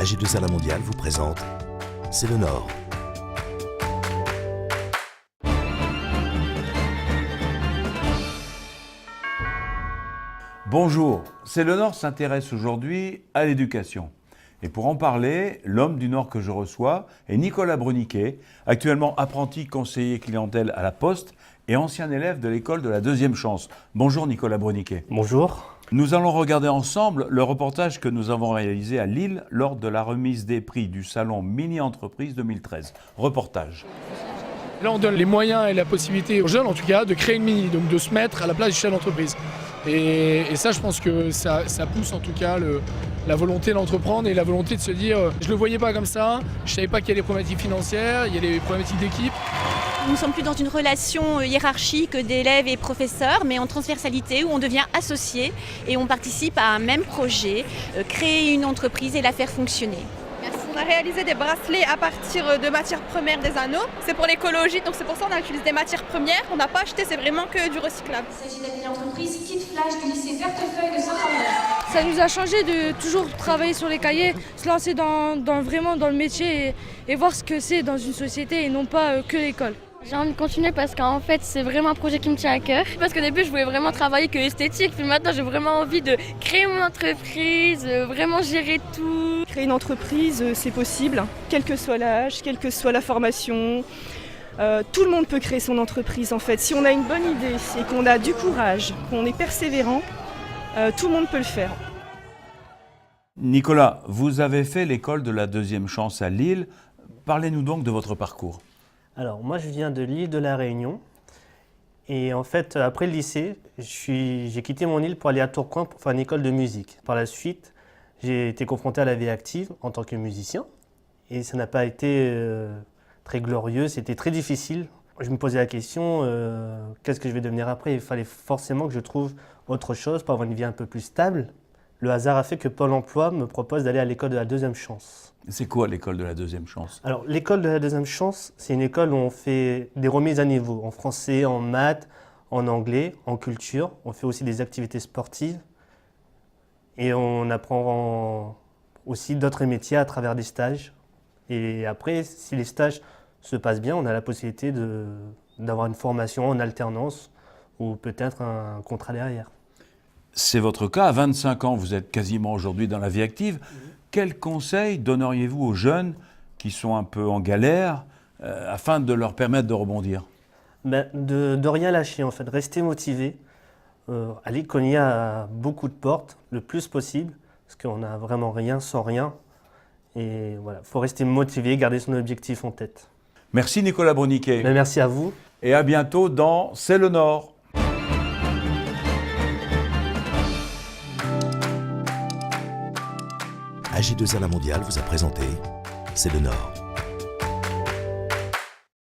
AG2A La Mondiale vous présente C'est le Nord. Bonjour, C'est le Nord s'intéresse aujourd'hui à l'éducation. Et pour en parler, l'homme du Nord que je reçois est Nicolas Bruniquet, actuellement apprenti conseiller clientèle à la Poste et ancien élève de l'école de la Deuxième Chance. Bonjour Nicolas Bruniquet. Bonjour. Nous allons regarder ensemble le reportage que nous avons réalisé à Lille lors de la remise des prix du salon Mini-Entreprise 2013. Reportage. Là, on donne les moyens et la possibilité aux jeunes, en tout cas, de créer une mini, donc de se mettre à la place du chef d'entreprise. Et ça, je pense que ça pousse en tout cas la volonté d'entreprendre et la volonté de se dire je ne le voyais pas comme ça, je ne savais pas qu'il y a des problématiques financières, il y a des problématiques d'équipe. Nous ne sommes plus dans une relation hiérarchique d'élèves et professeurs, mais en transversalité où on devient associé et on participe à un même projet, créer une entreprise et la faire fonctionner. On a réalisé des bracelets à partir de matières premières des anneaux. C'est pour l'écologie, donc c'est pour ça qu'on a utilisé des matières premières. On n'a pas acheté, c'est vraiment que du recyclable. Il s'agit d'atelier entreprise Kit Flash du lycée Vertefeuille de Saint-André. Ça nous a changé de toujours travailler sur les cahiers, se lancer vraiment dans le métier et voir ce que c'est dans une société et non pas que l'école. J'ai envie de continuer parce qu'en fait c'est vraiment un projet qui me tient à cœur. Parce qu'au début je voulais vraiment travailler que esthétique, puis maintenant j'ai vraiment envie de créer mon entreprise, vraiment gérer tout. Créer une entreprise c'est possible, quel que soit l'âge, quelle que soit la formation. Tout le monde peut créer son entreprise en fait. Si on a une bonne idée et qu'on a du courage, qu'on est persévérant, tout le monde peut le faire. Nicolas, vous avez fait l'école de la Deuxième Chance à Lille. Parlez-nous donc de votre parcours. Alors moi je viens de l'île de la Réunion et en fait après le lycée j'ai quitté mon île pour aller à Tourcoing pour faire une école de musique. Par la suite j'ai été confronté à la vie active en tant que musicien et ça n'a pas été très glorieux, c'était très difficile. Je me posais la question qu'est-ce que je vais devenir après? Il fallait forcément que je trouve autre chose pour avoir une vie un peu plus stable. Le hasard a fait que Pôle emploi me propose d'aller à l'école de la Deuxième Chance. C'est quoi l'école de la Deuxième Chance? Alors, l'école de la Deuxième Chance, c'est une école où on fait des remises à niveau, en français, en maths, en anglais, en culture. On fait aussi des activités sportives et on apprend aussi d'autres métiers à travers des stages. Et après, si les stages se passent bien, on a la possibilité d'avoir une formation en alternance ou peut-être un contrat derrière. C'est votre cas, à 25 ans, vous êtes quasiment aujourd'hui dans la vie active. Quels conseils donneriez-vous aux jeunes qui sont un peu en galère afin de leur permettre de rebondir? De rien lâcher en fait, rester motivé, aller cogner à beaucoup de portes le plus possible, parce qu'on n'a vraiment rien sans rien. Et voilà, il faut rester motivé, garder son objectif en tête. Merci Nicolas Bruniquet. Merci à vous. Et à bientôt dans C'est le Nord. AG2A La Mondiale vous a présenté C'est le Nord.